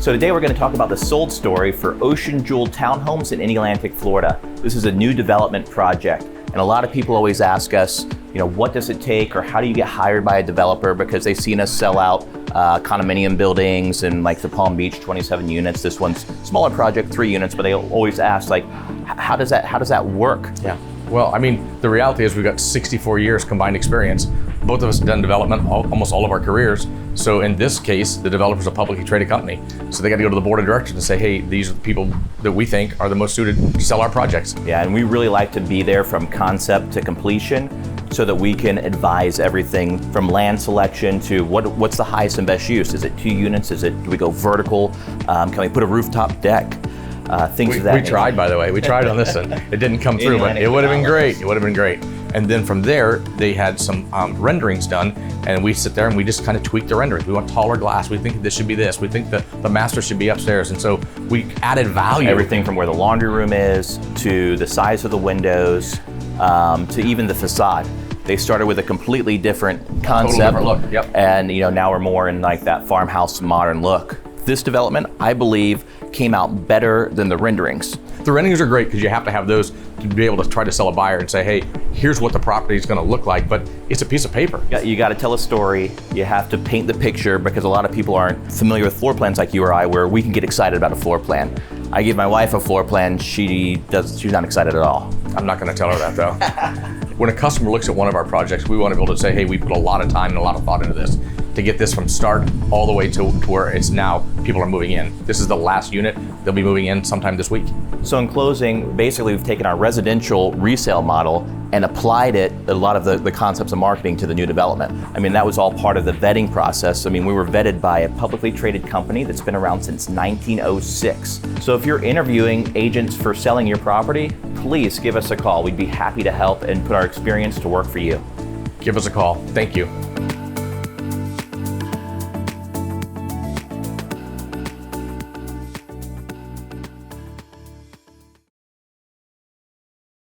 So today we're going to talk about the sold story for Ocean Jewel Townhomes in Indialantic, Florida. This is a new development project, and a lot of people always ask us, what does it take, or how do you get hired by a developer, because they've seen us sell out condominium buildings and like the Palm Beach 27 units. This one's smaller project, 3 units, but they always ask, like, how does that work? Yeah. Well, I mean, the reality is we've got 64 years combined experience. Both of us have done development almost all of our careers. So in this case, the developer's a publicly traded company. So they got to go to the board of directors and say, hey, these are the people that we think are the most suited to sell our projects. Yeah, and we really like to be there from concept to completion so that we can advise everything from land selection to what's the highest and best use. Is it 2 units? Do we go vertical? Can we put a rooftop deck? Things of that nature. We tried, by the way. We tried on this one. It didn't come through, but it would have been great. It would have been great. And then from there, they had some renderings done, and we sit there and we just kind of tweak the renderings. We want taller glass. We think this should be this. We think the master should be upstairs. And so we added value. Everything from where the laundry room is, to the size of the windows, to even the facade. They started with a completely different concept. Total different look, yep. And now we're more in like that farmhouse modern look. This development, I believe, came out better than the renderings. The renderings are great because you have to have those to be able to try to sell a buyer and say, hey, here's what the property is going to look like, but it's a piece of paper. You got to tell a story. You have to paint the picture, because a lot of people aren't familiar with floor plans like you or I, where we can get excited about a floor plan. I give my wife a floor plan, she's not excited at all. I'm not going to tell her that though. When a customer looks at one of our projects, we want to be able to say, hey, we put a lot of time and a lot of thought into this to get this from start all the way to where it's now people are moving in. This is the last unit. They'll be moving in sometime this week. So in closing, basically we've taken our residential resale model and applied a lot of the concepts of marketing to the new development. I mean, that was all part of the vetting process. I mean, we were vetted by a publicly traded company that's been around since 1906. So if you're interviewing agents for selling your property, please give us a call. We'd be happy to help and put our experience to work for you. Give us a call. Thank you.